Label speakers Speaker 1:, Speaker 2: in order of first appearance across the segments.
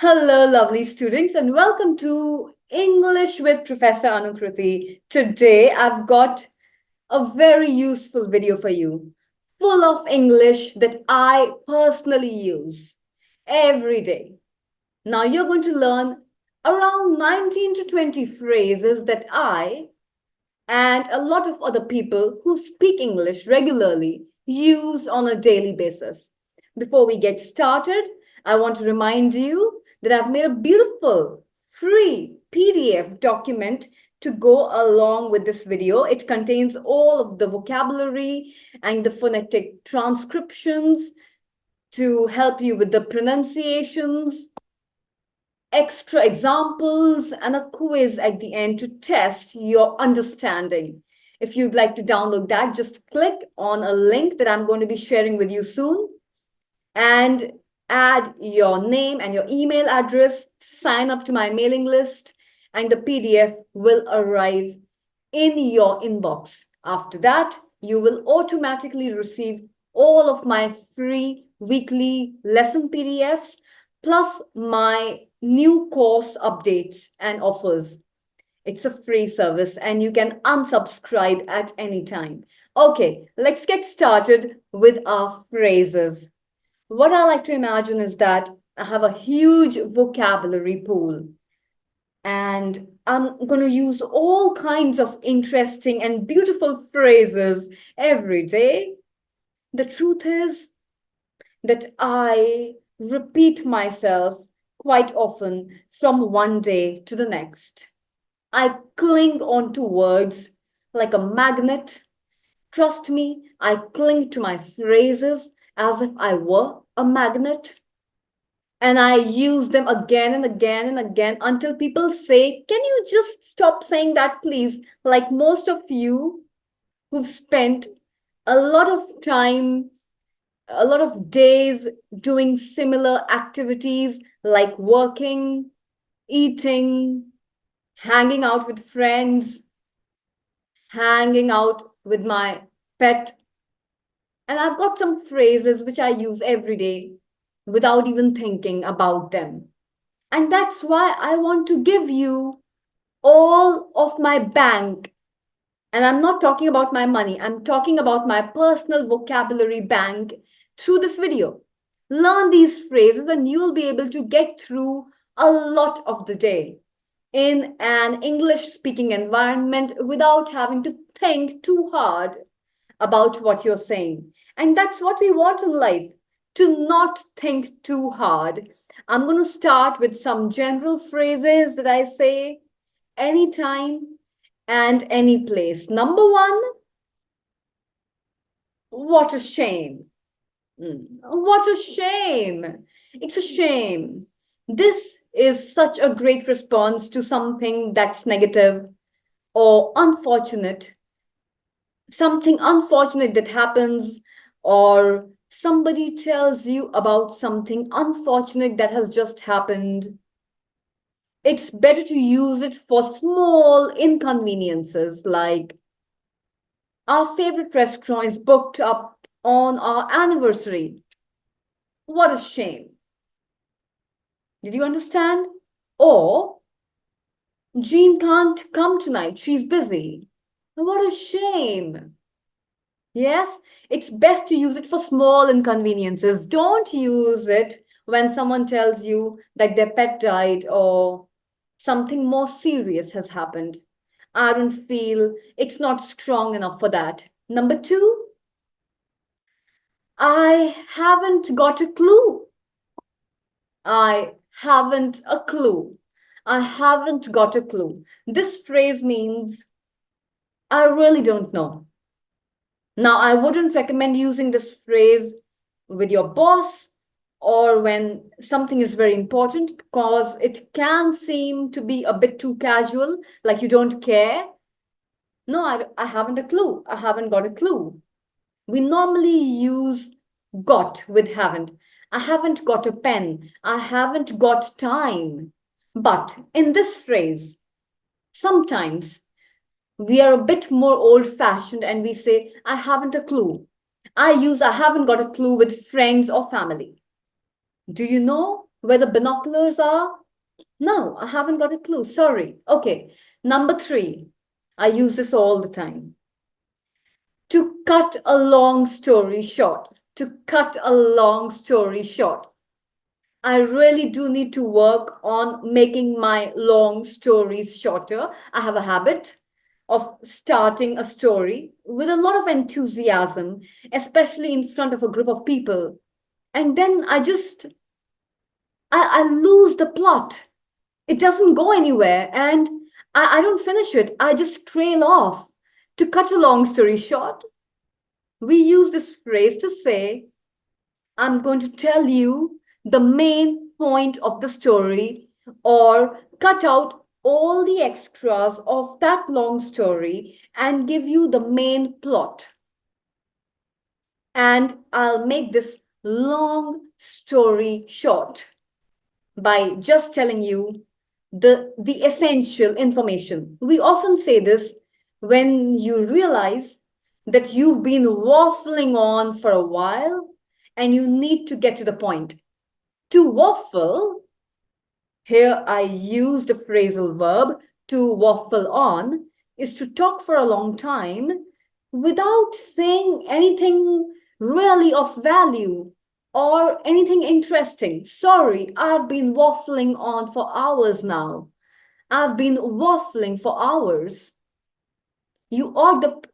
Speaker 1: Hello, lovely students, and welcome to English with Professor Anukriti. Today, I've got a very useful video for you, full of English that I personally use every day. Now, you're going to learn around 19 to 20 phrases that I and a lot of other people who speak English regularly use on a daily basis. Before we get started, I want to remind you that I've made a beautiful free PDF document to go along with this video. It contains all of the vocabulary and the phonetic transcriptions to help you with the pronunciations, extra examples, and a quiz at the end to test your understanding. If you'd like to download that, just click on a link that I'm going to be sharing with you soon and add your name and your email address, sign up to my mailing list, and the PDF will arrive in your inbox. After that, you will automatically receive all of my free weekly lesson PDFs plus my new course updates and offers. It's a free service and you can unsubscribe at any time. Okay, let's get started with our phrases. What I like to imagine is that I have a huge vocabulary pool and I'm going to use all kinds of interesting and beautiful phrases every day. The truth is that I repeat myself quite often from one day to the next. I cling on to words like a magnet. Trust me, I cling to my phrases as if I were a magnet. And I use them again and again and again until people say, "Can you just stop saying that, please?" Like most of you who've spent a lot of time, a lot of days doing similar activities like working, eating, hanging out with friends, hanging out with my pet. And I've got some phrases which I use every day without even thinking about them. And that's why I want to give you all of my bank. And I'm not talking about my money, I'm talking about my personal vocabulary bank through this video. Learn these phrases and you will be able to get through a lot of the day in an English speaking environment without having to think too hard about what you're saying. And that's what we want in life, to not think too hard. I'm going to start with some general phrases that I say anytime and any place. Number one, what a shame. What a shame. It's a shame. This is such a great response to something that's negative or unfortunate, something unfortunate that happens, or somebody tells you about something unfortunate that has just happened. It's better to use it for small inconveniences like our favorite restaurant is booked up on our anniversary. What a shame. Did you understand? Or Jean can't come tonight. She's busy. What a shame. Yes, it's best to use it for small inconveniences. Don't use it when someone tells you that their pet died or something more serious has happened. I don't feel it's not strong enough for that. Number two, I haven't got a clue. I haven't a clue. I haven't got a clue. This phrase means I really don't know. Now, I wouldn't recommend using this phrase with your boss or when something is very important because it can seem to be a bit too casual, like you don't care. No, I haven't a clue. I haven't got a clue. We normally use got with haven't. I haven't got a pen. I haven't got time. But in this phrase, sometimes we are a bit more old-fashioned and we say, I haven't a clue. I haven't got a clue with friends or family. Do you know Where the binoculars are? No, I haven't got a clue. Sorry. Okay. Number three. I use this all the time. To cut a long story short. To cut a long story short. I really do need to work on making my long stories shorter. I have a habit of starting a story with a lot of enthusiasm, especially in front of a group of people. And then I lose the plot. It doesn't go anywhere and I don't finish it. I just trail off. To cut a long story short, we use this phrase to say, I'm going to tell you the main point of the story or cut out all the extras of that long story and give you the main plot. And I'll make this long story short by just telling you the essential information. We often say this when you realize that you've been waffling on for a while and you need to get to the point. To waffle, here I use the phrasal verb to waffle on, is to talk for a long time without saying anything really of value or anything interesting. Sorry, I've been waffling on for hours now. I've been waffling for hours. You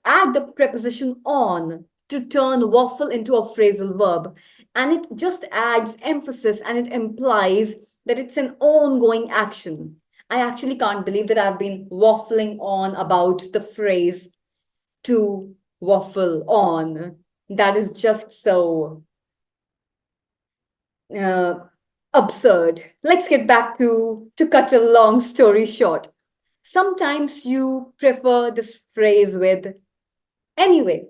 Speaker 1: add the preposition on to turn waffle into a phrasal verb. And it just adds emphasis and it implies that it's an ongoing action. I actually can't believe that I've been waffling on about the phrase to waffle on. That is just so uh, absurd. Let's get back to cut a long story short. Sometimes you prefer this phrase with anyway,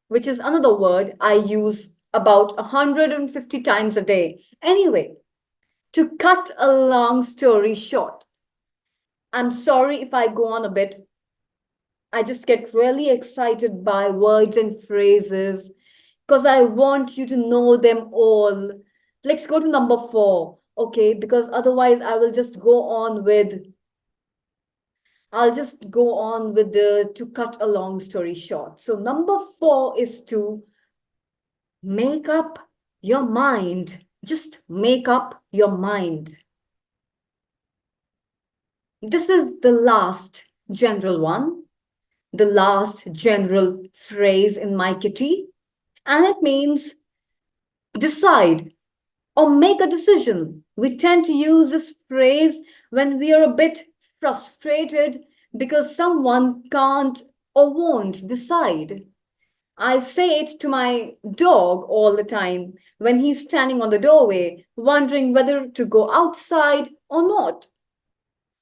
Speaker 1: which is another word I use about 150 times a day. Anyway, to cut a long story short, I'm sorry if I go on a bit. I just get really excited by words and phrases because I want you to know them all. Let's go to number 4, okay? Because otherwise I'll just go on with the to cut a long story short. So number 4 is to make up your mind. Just make up your mind. This is the last general one, the last general phrase in my kitty, and it means decide or make a decision. We tend to use this phrase when we are a bit frustrated because someone can't or won't decide. I say it to my dog all the time when he's standing on the doorway, wondering whether to go outside or not,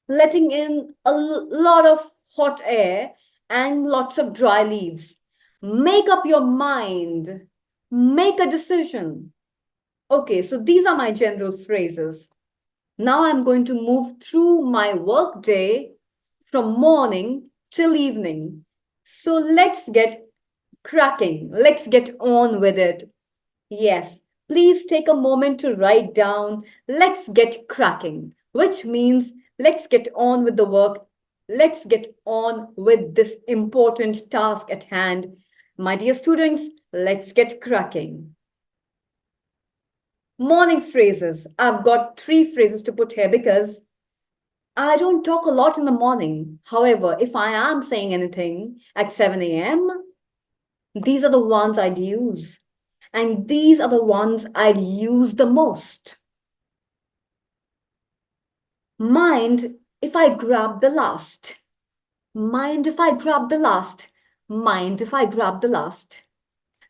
Speaker 1: letting in a lot of hot air and lots of dry leaves. Make up your mind, make a decision. Okay, so these are my general phrases. Now I'm going to move through my work day from morning till evening. So let's get cracking. Let's get on with it. Yes, please take a moment to write down, let's get cracking, which means let's get on with the work. Let's get on with this important task at hand. My dear students, let's get cracking. Morning phrases. I've got 3 phrases to put here because I don't talk a lot in the morning. However, if I am saying anything at 7 a.m., these are the ones I'd use. And these are the ones I'd use the most. Mind if I grab the last. Mind if I grab the last. Mind if I grab the last.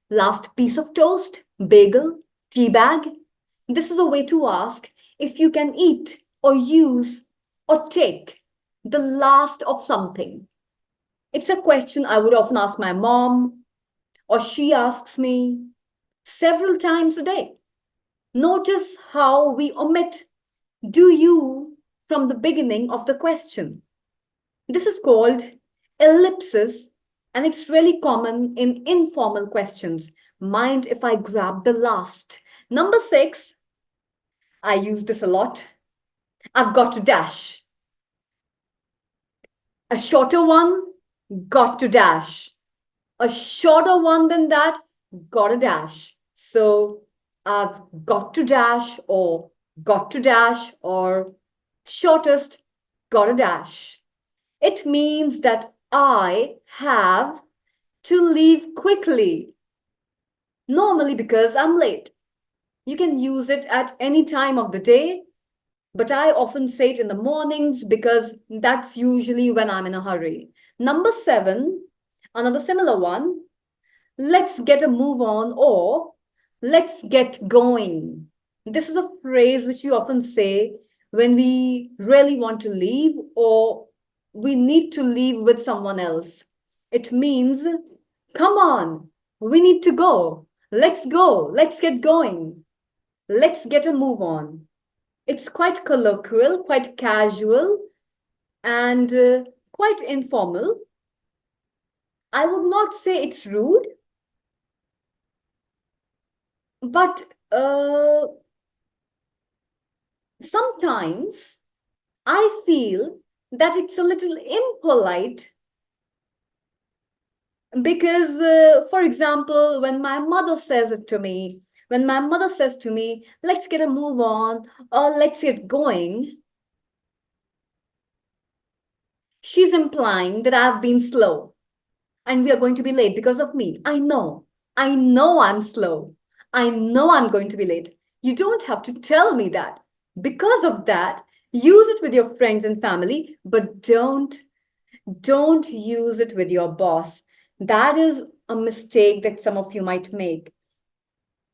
Speaker 1: Last piece of toast, bagel, tea bag. This is a way to ask if you can eat or use or take the last of something. It's a question I would often ask my mom, or she asks me several times a day. Notice how we omit do you from the beginning of the question. This is called ellipsis, and it's really common in informal questions. Mind if I grab the last? Number 6, I use this a lot. I've got to dash. A shorter one, got to dash. A shorter one than that, gotta dash. So I've got to dash, or got to dash, or shortest, gotta dash. It means that I have to leave quickly, normally because I'm late. You can use it at any time of the day, but I often say it in the mornings because that's usually when I'm in a hurry. Number 7, another similar one, let's get a move on, or let's get going. This is a phrase which we often say when we really want to leave or we need to leave with someone else. It means, come on, we need to go. Let's go. Let's get going. Let's get a move on. It's quite colloquial, quite casual, and quite informal. I would not say it's rude, but sometimes I feel that it's a little impolite because, for example, when my mother says to me, let's get a move on or let's get going, she's implying that I've been slow and we are going to be late because of me. I know I'm slow. I know I'm going to be late. You don't have to tell me that. Because of that, use it with your friends and family, but don't use it with your boss. That is a mistake that some of you might make.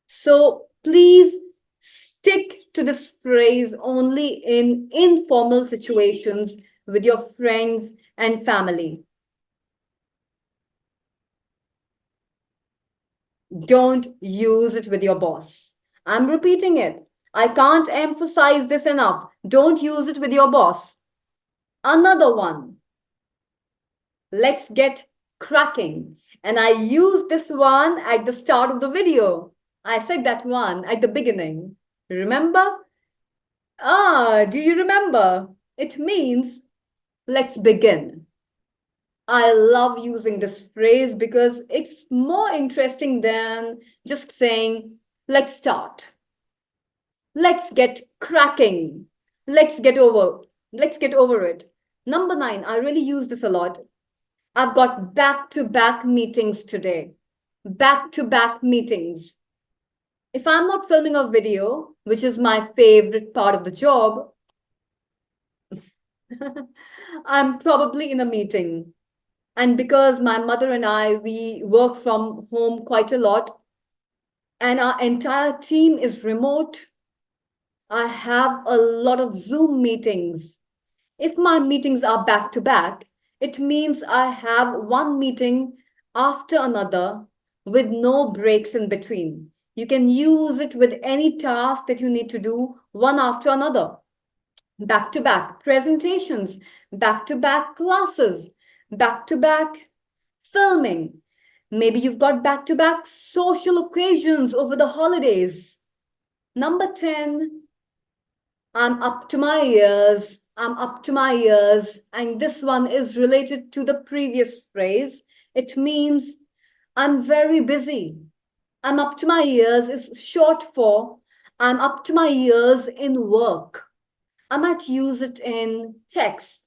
Speaker 1: So please stick to this phrase only in informal situations with your friends and family. Don't use it with your boss. I'm repeating it. I can't emphasize this enough. Don't use it with your boss. Another one. Let's get cracking. And I used this one at the start of the video. I said that one at the beginning. Remember? Do you remember? It means let's begin. I love using this phrase because it's more interesting than just saying, let's start. Let's get cracking. Let's get over it. Number 9, I really use this a lot. I've got back-to-back meetings today. Back-to-back meetings. If I'm not filming a video, which is my favorite part of the job, I'm probably in a meeting. And because my mother and I, we work from home quite a lot, and our entire team is remote, I have a lot of Zoom meetings. If my meetings are back to back, it means I have one meeting after another with no breaks in between. You can use it with any task that you need to do one after another. Back to back presentations, back to back classes, back to back filming. Maybe you've got back to back social occasions over the holidays. Number 10, I'm up to my ears. I'm up to my ears. And this one is related to the previous phrase. It means I'm very busy. I'm up to my ears is short for I'm up to my ears in work. I might use it in text.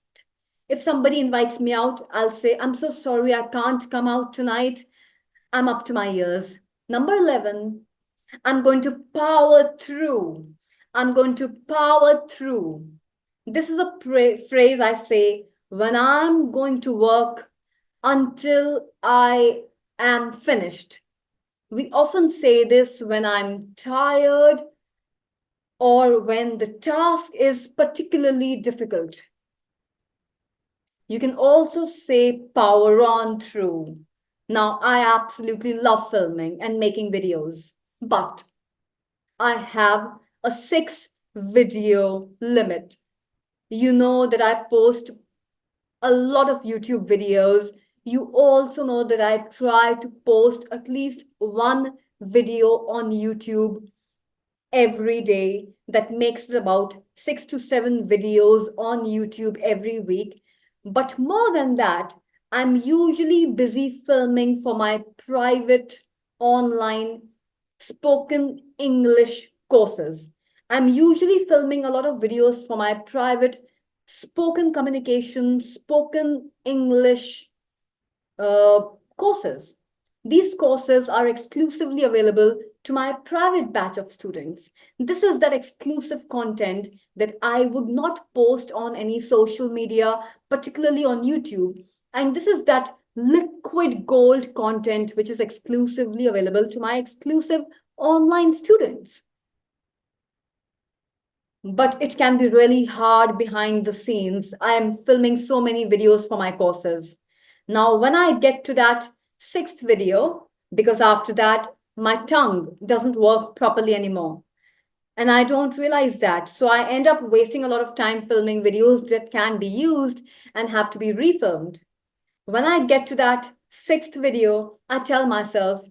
Speaker 1: If somebody invites me out, I'll say, I'm so sorry, I can't come out tonight. I'm up to my ears. Number 11, I'm going to power through. I'm going to power through. This is a phrase I say when I'm going to work until I am finished. We often say this when I'm tired or when the task is particularly difficult. You can also say power on through. Now, I absolutely love filming and making videos, but I have a 6 video limit. You know that I post a lot of YouTube videos. You also know that I try to post at least one video on YouTube every day. That makes it about 6 to 7 videos on YouTube every week. But more than that, I'm usually busy filming for my private online spoken English courses. I'm usually filming a lot of videos for my private spoken communication, spoken English uh, courses. These courses are exclusively available to my private batch of students. This is that exclusive content that I would not post on any social media, particularly on YouTube. And this is that liquid gold content which is exclusively available to my exclusive online students. But it can be really hard behind the scenes. I am filming so many videos for my courses. Now, when I get to that sixth video, because after that, my tongue doesn't work properly anymore. And I don't realize that. So I end up wasting a lot of time filming videos that can be used and have to be refilmed. When I get to that sixth video, I tell myself,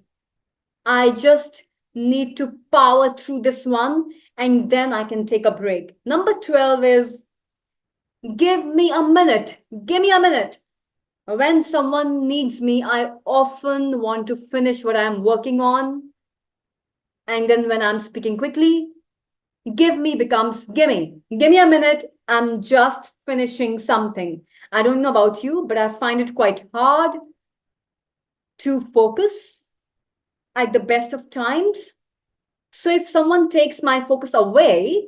Speaker 1: I just need to power through this one and then I can take a break. Number 12 is give me a minute. Give me a minute. When someone needs me, I often want to finish what I'm working on. And then when I'm speaking quickly, give me becomes gimme. Give me a minute. I'm just finishing something. I don't know about you, but I find it quite hard to focus at the best of times. So if someone takes my focus away,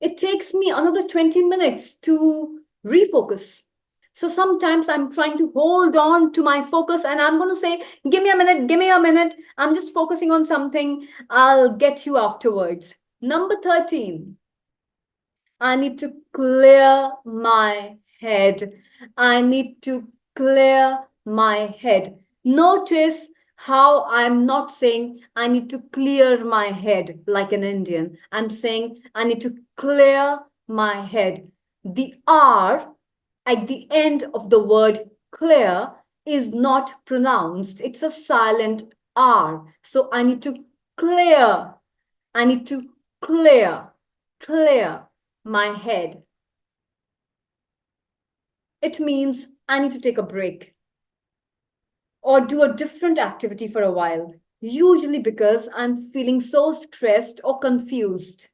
Speaker 1: it takes me another 20 minutes to refocus. So sometimes I'm trying to hold on to my focus and I'm going to say, give me a minute, give me a minute. I'm just focusing on something. I'll get you afterwards. Number 13, I need to clear my head. I need to clear my head. Notice how I'm not saying I need to clear my head like an Indian. I'm saying I need to clear my head. The R at the end of the word clear is not pronounced. It's a silent R. So I need to clear. I need to clear my head. It means I need to take a break or do a different activity for a while, usually because I'm feeling so stressed or confused.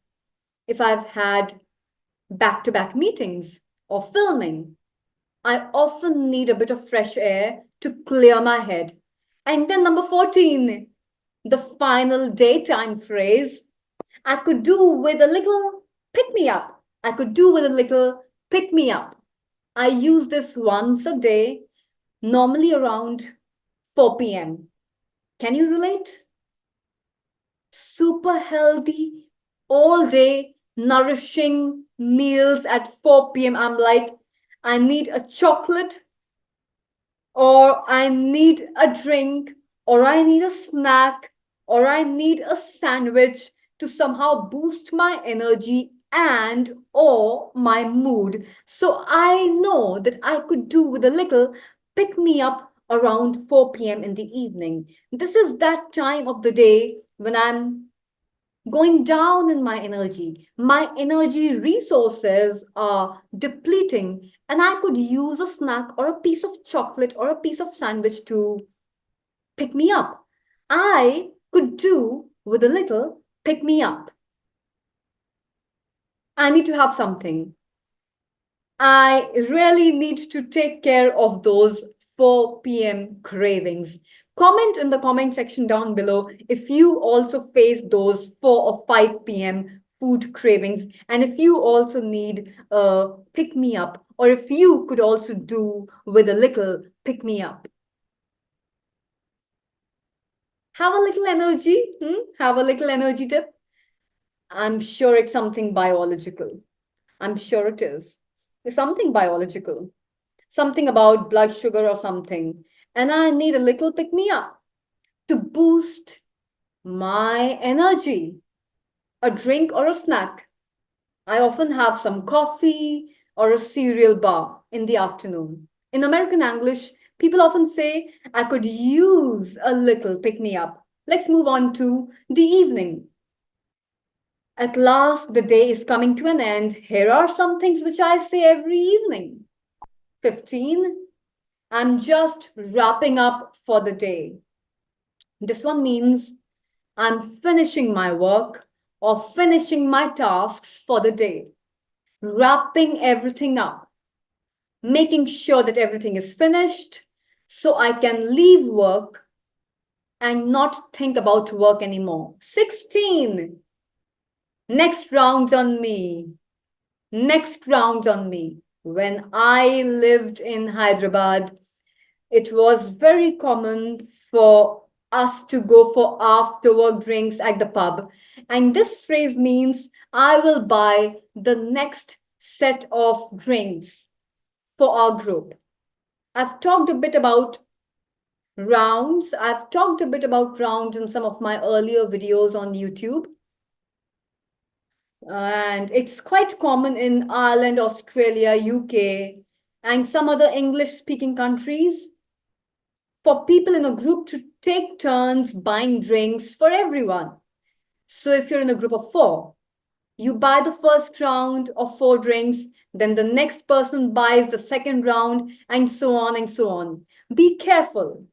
Speaker 1: If I've had back to back meetings or filming, I often need a bit of fresh air to clear my head. And then number 14, the final daytime phrase, I could do with a little pick me up. I could do with a little pick me up. I use this once a day, normally around 4 p.m. Can you relate? Super healthy, all day, nourishing meals at 4 p.m. I'm like, I need a chocolate, or I need a drink, or I need a snack, or I need a sandwich to somehow boost my energy and or my mood. So I know that I could do with a little pick me up around 4 p.m. in the evening. This is that time of the day when I'm going down in my energy. My energy resources are depleting, and I could use a snack or a piece of chocolate or a piece of sandwich to pick me up. I could do with a little pick me up. I need to have something. I really need to take care of those 4 p.m. cravings. Comment in the comment section down below if you also face those 4 or 5 p.m. food cravings, and if you also need a pick me up, or if you could also do with a little pick me up. Have a little energy. Have a little energy tip. I'm sure it's something biological. I'm sure it is. It's something biological. Something about blood sugar or something. And I need a little pick me up to boost my energy. A drink or a snack. I often have some coffee or a cereal bar in the afternoon. In American English, people often say, I could use a little pick me up. Let's move on to the evening. At last, the day is coming to an end. Here are some things which I say every evening. 15. I'm just wrapping up for the day. This one means I'm finishing my work or finishing my tasks for the day. Wrapping everything up, making sure that everything is finished so I can leave work and not think about work anymore. 16. Next round's on me. Next round on me. When I lived in Hyderabad, it was very common for us to go for after work drinks at the pub. And this phrase means I will buy the next set of drinks for our group. I've talked a bit about rounds. I've talked a bit about rounds in some of my earlier videos on YouTube. And it's quite common in Ireland, Australia, UK, and some other English-speaking countries for people in a group to take turns buying drinks for everyone. So if you're in a group of 4, you buy the first round of 4 drinks, then the next person buys the second round, and so on and so on. Be careful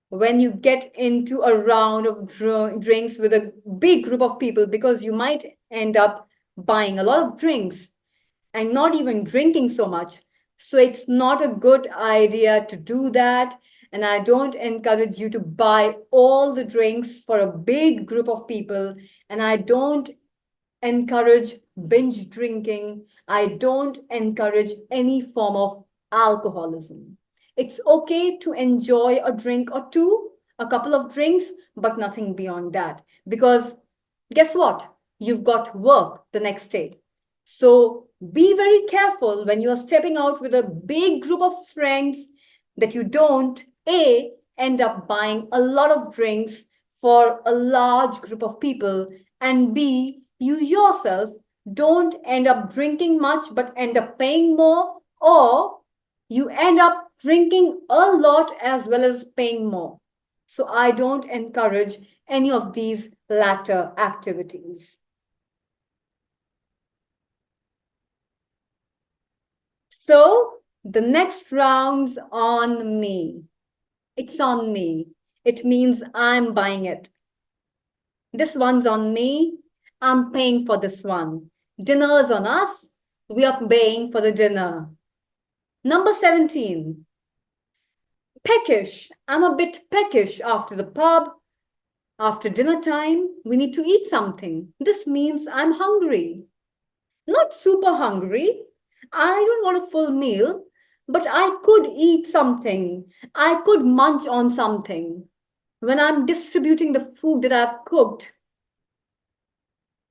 Speaker 1: when you get into a round of drinks with a big group of people, because you might end up buying a lot of drinks and not even drinking so much. So it's not a good idea to do that. And I don't encourage you to buy all the drinks for a big group of people. And I don't encourage binge drinking. I don't encourage any form of alcoholism. It's okay to enjoy a drink or two, a couple of drinks, but nothing beyond that. Because guess what? You've got work the next day. So be very careful when you are stepping out with a big group of friends that you don't, A, end up buying a lot of drinks for a large group of people, and B, you yourself don't end up drinking much but end up paying more, or you end up drinking a lot as well as paying more. So I don't encourage any of these latter activities. So the next round's on me. It's on me. It means I'm buying it. This one's on me. I'm paying for this one. Dinner's on us. We are paying for the dinner. Number 17. Peckish. I'm a bit peckish after the pub. After dinner time, we need to eat something. This means I'm hungry. Not super hungry. I don't want a full meal, but I could eat something. I could munch on something. When I'm distributing the food that I've cooked,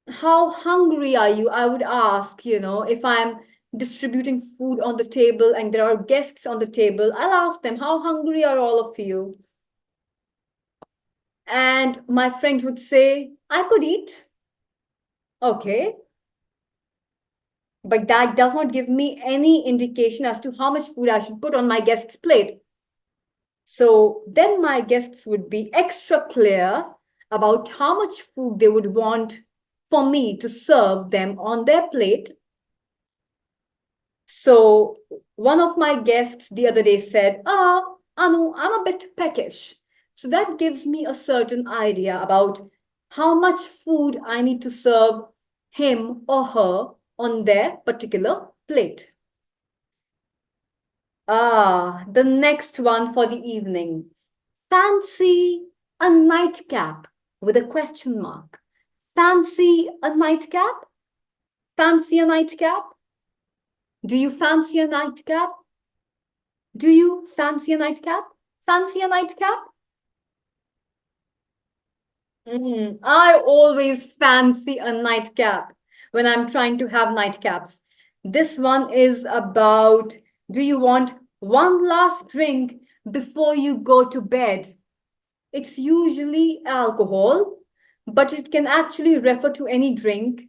Speaker 1: how hungry are you? I would ask, if I'm distributing food on the table and there are guests on the table, I'll ask them, how hungry are all of you? And my friends would say, I could eat. Okay. But that does not give me any indication as to how much food I should put on my guest's plate. So then my guests would be extra clear about how much food they would want for me to serve them on their plate. So one of my guests the other day said, Anu, I'm a bit peckish. So that gives me a certain idea about how much food I need to serve him or her on their particular plate. The next one for the evening. Fancy a nightcap with a question mark. Fancy a nightcap? Fancy a nightcap? Do you fancy a nightcap? Do you fancy a nightcap? Fancy a nightcap? I always fancy a nightcap when I'm trying to have nightcaps. This one is about, do you want one last drink before you go to bed? It's usually alcohol, but it can actually refer to any drink: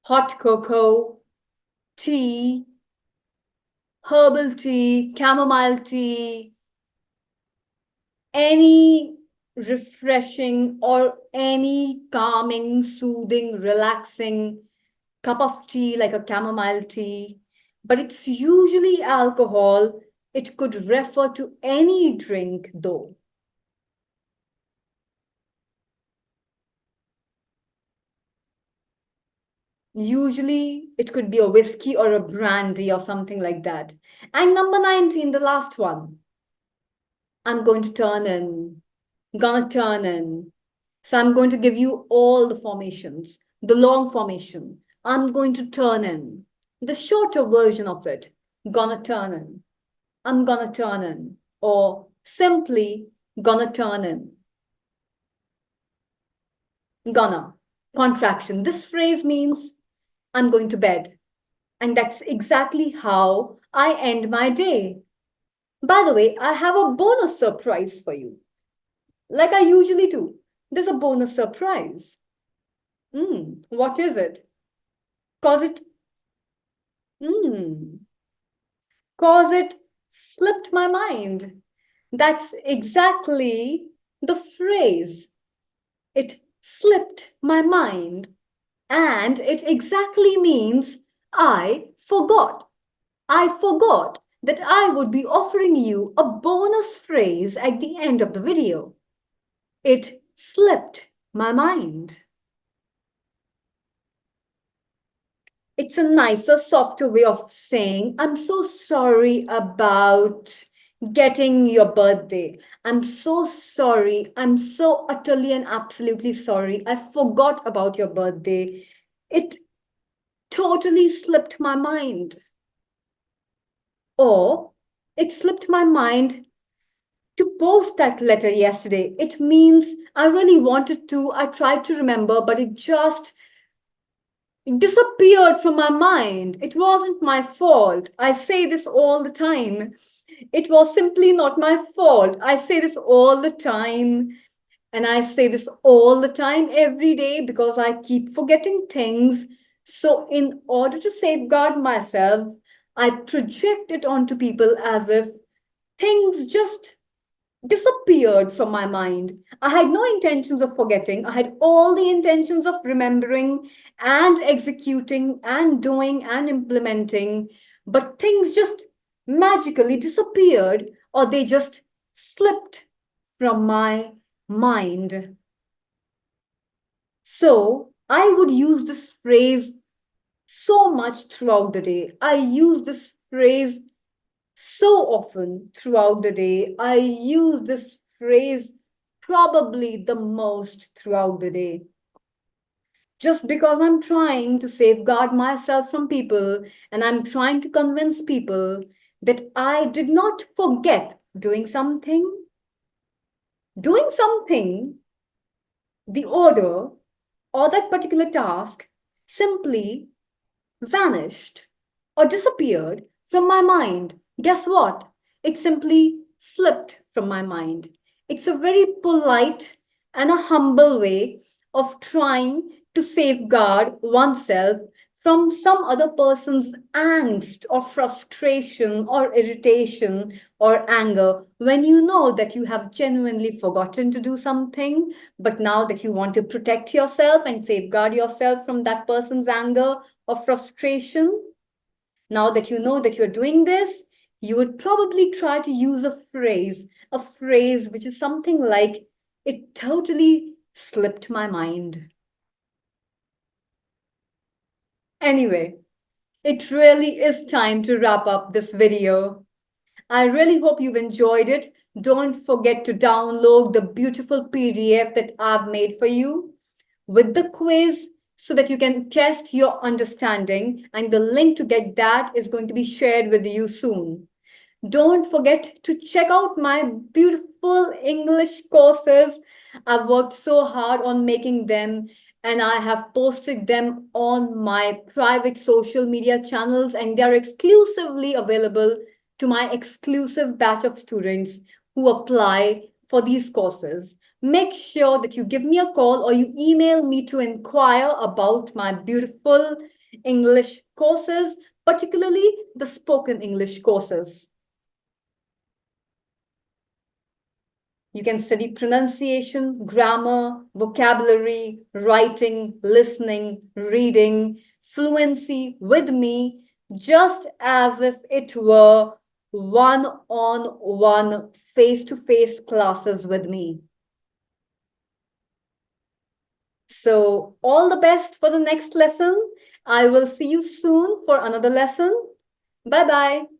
Speaker 1: hot cocoa, tea, herbal tea, chamomile tea, any refreshing or any calming, soothing, relaxing cup of tea like a chamomile tea, but it's usually alcohol. It could refer to any drink, though. Usually, it could be a whiskey or a brandy or something like that. And number 19, the last one. I'm going to turn in. Gonna turn in. So I'm going to give you all the formations, the long formation. I'm going to turn in. The shorter version of it. Gonna turn in. I'm gonna turn in. Or simply gonna turn in. Gonna. Contraction. This phrase means I'm going to bed. And that's exactly how I end my day. By the way, I have a bonus surprise for you. Like I usually do. There's a bonus surprise. What is it? Cause it, hmm, cause it slipped my mind. That's exactly the phrase. It slipped my mind. And it exactly means I forgot. I forgot that I would be offering you a bonus phrase at the end of the video. It slipped my mind. It's a nicer, softer way of saying, I'm so sorry about getting your birthday. I'm so sorry. I'm so utterly and absolutely sorry. I forgot about your birthday. It totally slipped my mind. Or it slipped my mind to post that letter yesterday. It means I really wanted to. I tried to remember, but it just disappeared from my mind. It wasn't my fault. I say this all the time. It was simply not my fault. I say this all the time. And I say this all the time, every day, because I keep forgetting things. So, in order to safeguard myself, I project it onto people as if things just disappeared from my mind. I had no intentions of forgetting. I had all the intentions of remembering and executing and doing and implementing, but things just magically disappeared or they just slipped from my mind. So I would use this phrase so much throughout the day. I use this phrase so often throughout the day. I use this phrase probably the most throughout the day. Just because I'm trying to safeguard myself from people and I'm trying to convince people that I did not forget doing something, the order or that particular task simply vanished or disappeared from my mind. Guess what? It simply slipped from my mind. It's a very polite and a humble way of trying to safeguard oneself from some other person's angst or frustration or irritation or anger when you know that you have genuinely forgotten to do something, but now that you want to protect yourself and safeguard yourself from that person's anger or frustration, now that you know that you're doing this, you would probably try to use a phrase which is something like, it totally slipped my mind. Anyway, it really is time to wrap up this video. I really hope you've enjoyed it. Don't forget to download the beautiful PDF that I've made for you with the quiz so that you can test your understanding. And the link to get that is going to be shared with you soon. Don't forget to check out my beautiful English courses. I've worked so hard on making them and I have posted them on my private social media channels and they're exclusively available to my exclusive batch of students who apply for these courses. Make sure that you give me a call or you email me to inquire about my beautiful English courses, particularly the spoken English courses. You can study pronunciation, grammar, vocabulary, writing, listening, reading, fluency with me, just as if it were one-on-one, face-to-face classes with me. So, all the best for the next lesson. I will see you soon for another lesson. Bye bye.